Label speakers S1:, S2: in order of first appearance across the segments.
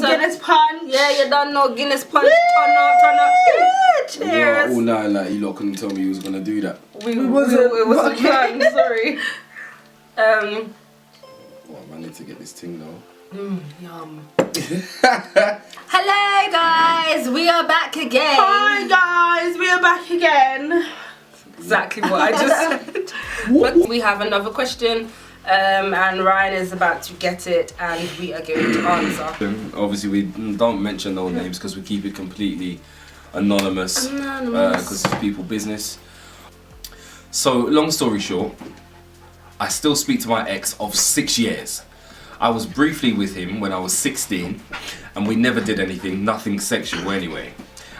S1: Guinness punch.
S2: Yeah, you don't know Guinness punch. Turn up. Yeah, cheers.
S3: All night, like, you lot couldn't tell me you was gonna do that.
S2: It wasn't planned, sorry.
S3: Oh, I need to get this thing though.
S2: Yum. Hello guys, we are back again.
S1: Hi guys, we are back again.
S2: Exactly what I just said. But we have another question. And Ryan is about to get it, and we are going to answer.
S3: Obviously, we don't mention no names because we keep it completely anonymous. Because it's people business. So, long story short, I still speak to my ex of 6 years. I was briefly with him when I was 16, and we never did anything, nothing sexual anyway.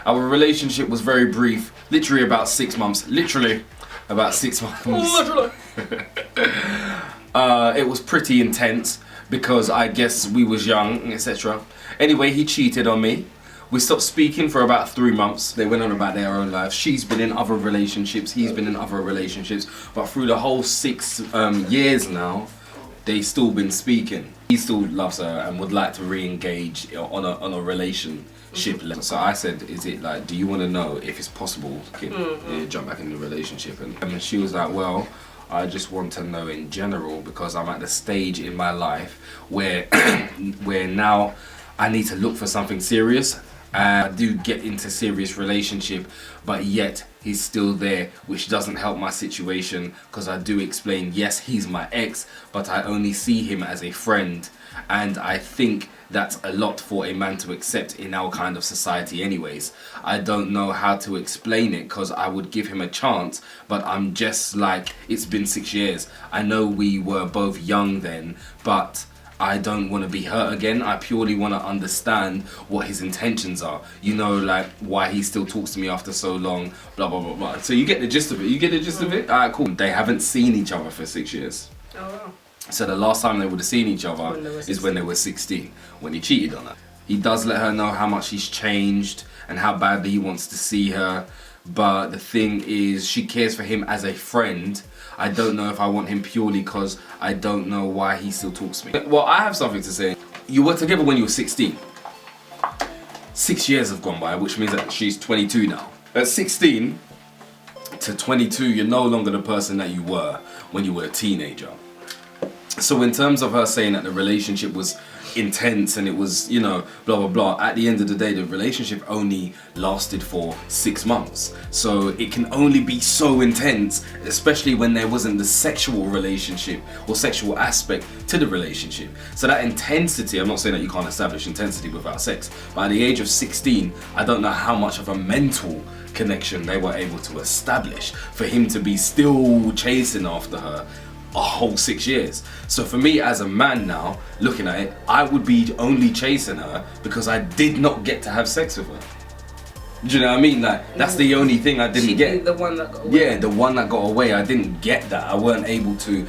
S3: Our relationship was very brief, literally about 6 months. Literally about 6 months.
S2: Literally.
S3: It was pretty intense because I guess we was young, etc. Anyway, he cheated on me. We stopped speaking for about 3 months. They went on about their own lives. She's been in other relationships, he's been in other relationships. But through the whole 6 years now, they still been speaking. He still loves her and would like to re-engage on a relationship level. So I said, is it like, do you want to know if it's possible to jump back in the relationship? And she was like, well, I just want to know in general because I'm at the stage in my life where where now I need to look for something serious. I do get into serious relationship, but yet he's still there, which doesn't help my situation because I do explain, yes, he's my ex, but I only see him as a friend, and I think that's a lot for a man to accept in our kind of society anyways. I don't know how to explain it because I would give him a chance, but I'm just like, it's been 6 years. I know we were both young then, but I don't want to be hurt again. I purely want to understand what his intentions are. You know, like why he still talks to me after so long, blah, blah, blah, blah. So you get the gist of it. You get the gist of it? Alright, cool. They haven't seen each other for 6 years.
S2: Oh, wow.
S3: So the last time they would have seen each other is when they were 16, when he cheated on her. He does let her know how much he's changed and how badly he wants to see her. But the thing is, she cares for him as a friend. I don't know if I want him purely because I don't know why he still talks to me. Well, I have something to say. You were together when you were 16. 6 years have gone by, which means that she's 22 now. At 16 to 22, you're no longer the person that you were when you were a teenager. So in terms of her saying that the relationship was intense and it was, you know, blah blah blah, at the end of the day the relationship only lasted for 6 months. So it can only be so intense, especially when there wasn't the sexual relationship or sexual aspect to the relationship. So that intensity, I'm not saying that you can't establish intensity without sex, but at the age of 16, I don't know how much of a mental connection they were able to establish for him to be still chasing after her a whole 6 years. So for me as a man now, looking at it, I would be only chasing her because I did not get to have sex with her. Do you know what I mean? Like, that's the only thing I didn't get.
S2: The one that got away.
S3: Yeah, the one that got away. I didn't get that. I weren't able to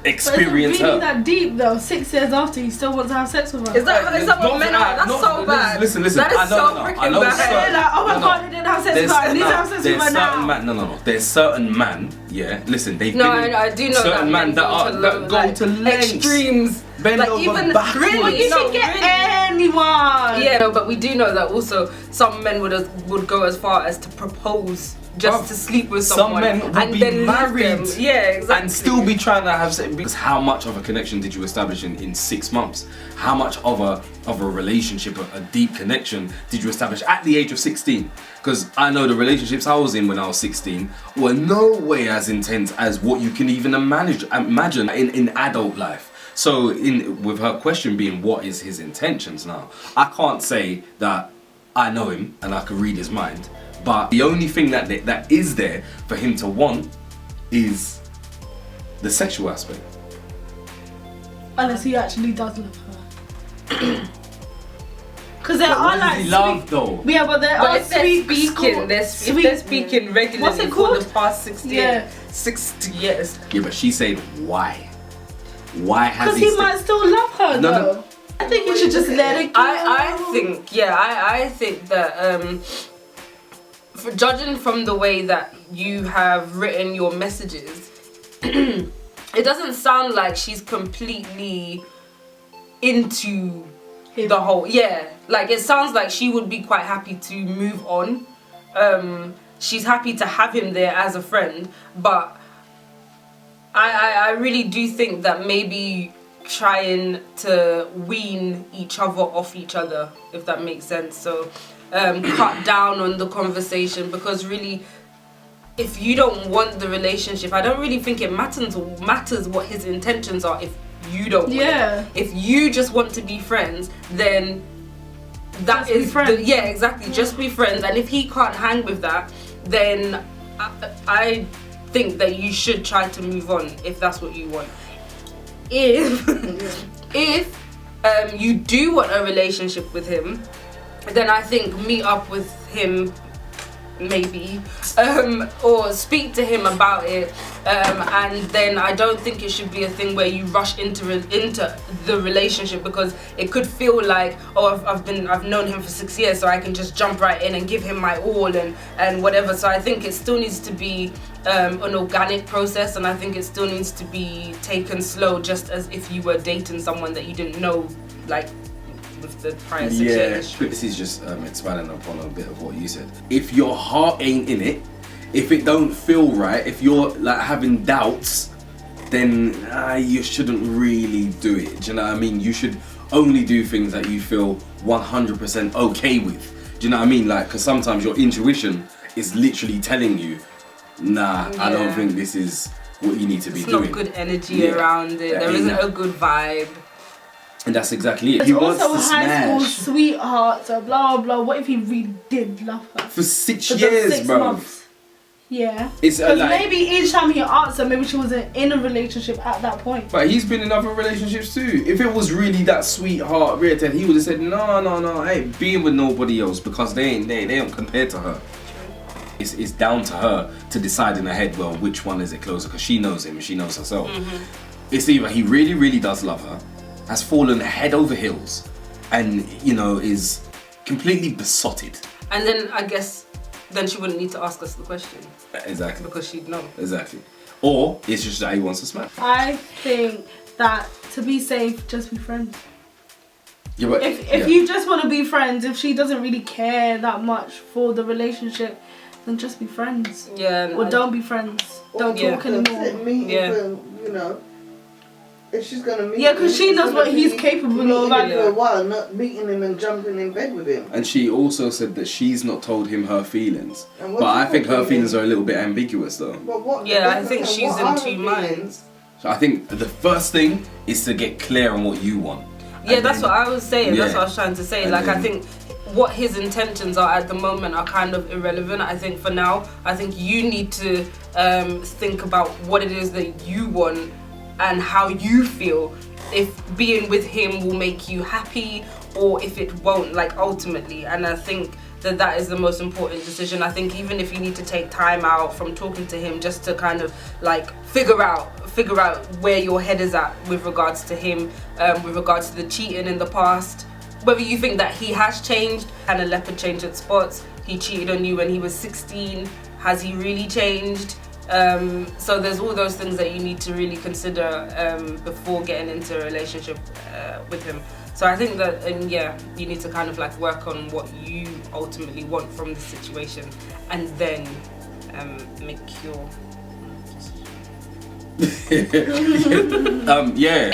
S3: experience
S1: but is it really
S3: her.
S1: that deep though? 6 years after, you still want to have sex with her?
S2: Is that what men are? That's so bad.
S3: Listen.
S2: That is so freaking bad.
S1: Like, oh my god, I didn't have sex with her. I need to have sex with her now.
S3: No. There's certain man, yeah. Listen, they've
S2: No,
S3: been.
S2: I do know
S3: certain
S2: that
S3: men that go to lengths.
S2: extremes.
S3: Bend
S2: like
S3: over
S2: even
S3: backwards.
S2: really,
S1: You should get anyone.
S2: Yeah, no, but we do know that also some men would go as far as to propose just to sleep with someone.
S3: Some men would
S2: and
S3: be
S2: then
S3: married.
S2: leave them. Yeah, exactly.
S3: And still be trying to have sex. Because how much of a connection did you establish in 6 months? How much of a relationship, a deep connection did you establish at the age of 16? Because I know the relationships I was in when I was 16 were no way as intense as what you can even imagine in adult life. So with her question being what is his intentions now, I can't say that I know him and I can read his mind, but the only thing that is there for him to want is the sexual aspect.
S1: Unless he actually does love her. Because there
S3: But
S1: are
S3: what
S1: like
S3: does he love though?
S1: Yeah, but there
S2: But
S1: are
S2: if they're
S1: sweet
S2: speaking regularly
S1: What's it
S2: for
S1: called?
S2: the past 60 years.
S3: Yeah, but she said why? Why has
S1: Because
S3: he?
S1: he might still love her
S3: No.
S1: though. I think you should just let it go.
S2: I think that for judging from the way that you have written your messages, it doesn't sound like she's completely into
S1: him.
S2: the whole, like it sounds like she would be quite happy to move on. She's happy to have him there as a friend, but I really do think that maybe trying to wean each other off each other, if that makes sense. So cut down on the conversation, because really, if you don't want the relationship, I don't really think it matters what his intentions are if you don't want it. If you just want to be friends, then that
S1: Just be
S2: is
S1: friends.
S2: exactly, just be friends. And if he can't hang with that, then I think that you should try to move on if that's what you want. If you do want a relationship with him, then I think meet up with him, maybe, or speak to him about it, and then I don't think it should be a thing where you rush into the relationship, because it could feel like, oh, I've known him for 6 years, so I can just jump right in and give him my all and whatever. So I think it still needs to be an organic process, and I think it still needs to be taken slow, just as if you were dating someone that you didn't know, like with the prior 6 years.
S3: This is just expanding upon a bit of what you said. If your heart ain't in it, if it don't feel right, if you're like having doubts, then you shouldn't really do it. Do you know what I mean? You should only do things that you feel 100% okay with. Do you know what I mean? Like, because sometimes your intuition is literally telling you, nah, I don't think this is what you need to be doing.
S2: There's not good energy around it. There isn't a good vibe.
S3: And that's exactly it.
S1: It's
S3: He wants
S1: also
S3: to
S1: a high school
S3: smash
S1: sweetheart, so blah blah. What if he really did love her
S3: for 6
S1: for those
S3: years,
S1: 6
S3: bro.
S1: months? Yeah,
S3: It's
S1: because
S3: like,
S1: maybe each time he asked her, maybe she wasn't in a relationship at that point.
S3: but he's been in other relationships too. If it was really that sweetheart Rita, he would have said, no, I ain't being with nobody else, because they don't compare to her. It's down to her to decide in her head, well, which one is it closer, because she knows him, she knows herself. It's either he really, really does love her, has fallen head over heels, and, you know, is completely besotted.
S2: And then I guess then she wouldn't need to ask us the question,
S3: Exactly.
S2: because she'd know.
S3: Exactly. Or it's just that he wants to smash.
S1: I think that to be safe, just be friends.
S3: Yeah, but
S1: If you just want to be friends, if she doesn't really care that much for the relationship, then just be friends.
S2: Yeah.
S1: Or don't be friends. Don't talk anymore.
S4: You know, if she's gonna meet
S1: Yeah, because
S4: him,
S1: she
S4: it's
S1: knows
S4: gonna
S1: what
S4: be
S1: he's capable of.
S4: meeting him
S1: And
S4: for a while, not meeting him and jumping in bed with him.
S3: And she also said that she's not told him her feelings.
S4: And what
S3: But I
S4: you
S3: think her
S4: thinking?
S3: feelings are a little bit ambiguous though.
S4: But what,
S2: Yeah, I
S4: that's
S2: think
S4: what I'm
S2: she's
S4: saying,
S2: in
S4: what are
S2: two
S4: her
S2: minds.
S4: feelings?
S3: So I think the first thing is to get clear on what you want.
S2: Yeah,
S3: And
S2: that's
S3: then-
S2: what I was saying. That's
S3: Yeah.
S2: what I was trying to say.
S3: And
S2: Like, I
S3: then-
S2: think what his intentions are at the moment are kind of irrelevant. I think for now, I think you need to think about what it is that you want and how you feel. If being with him will make you happy, or if it won't, like, ultimately. And I think that is the most important decision. I think even if you need to take time out from talking to him just to kind of like figure out where your head is at with regards to him, with regards to the cheating in the past, whether you think that he has changed. And a leopard changed at spots. He cheated on you when he was 16. Has he really changed? So there's all those things that you need to really consider before getting into a relationship with him. So I think that, you need to kind of like work on what you ultimately want from the situation, and then make your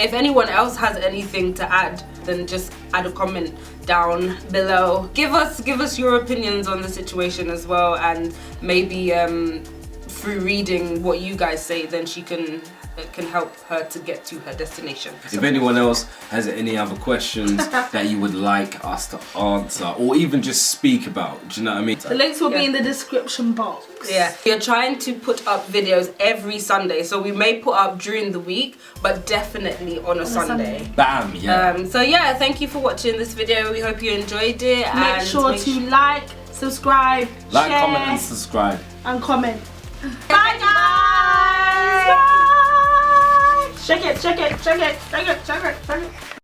S2: If anyone else has anything to add, then just add a comment down below. Give us your opinions on the situation as well, and maybe through reading what you guys say, then she can help her to get to her destination.
S3: If anyone else has any other questions that you would like us to answer, or even just speak about, do you know what I mean?
S1: the links will be in the description box.
S2: Yeah, we're trying to put up videos every Sunday, so we may put up during the week, but definitely on a Sunday.
S3: Bam, yeah.
S2: So yeah, thank you for watching this video. We hope you enjoyed it.
S1: Make sure to like, subscribe,
S3: Like,
S1: share,
S3: comment, and subscribe.
S1: and comment. Bye guys! Bye! Check it.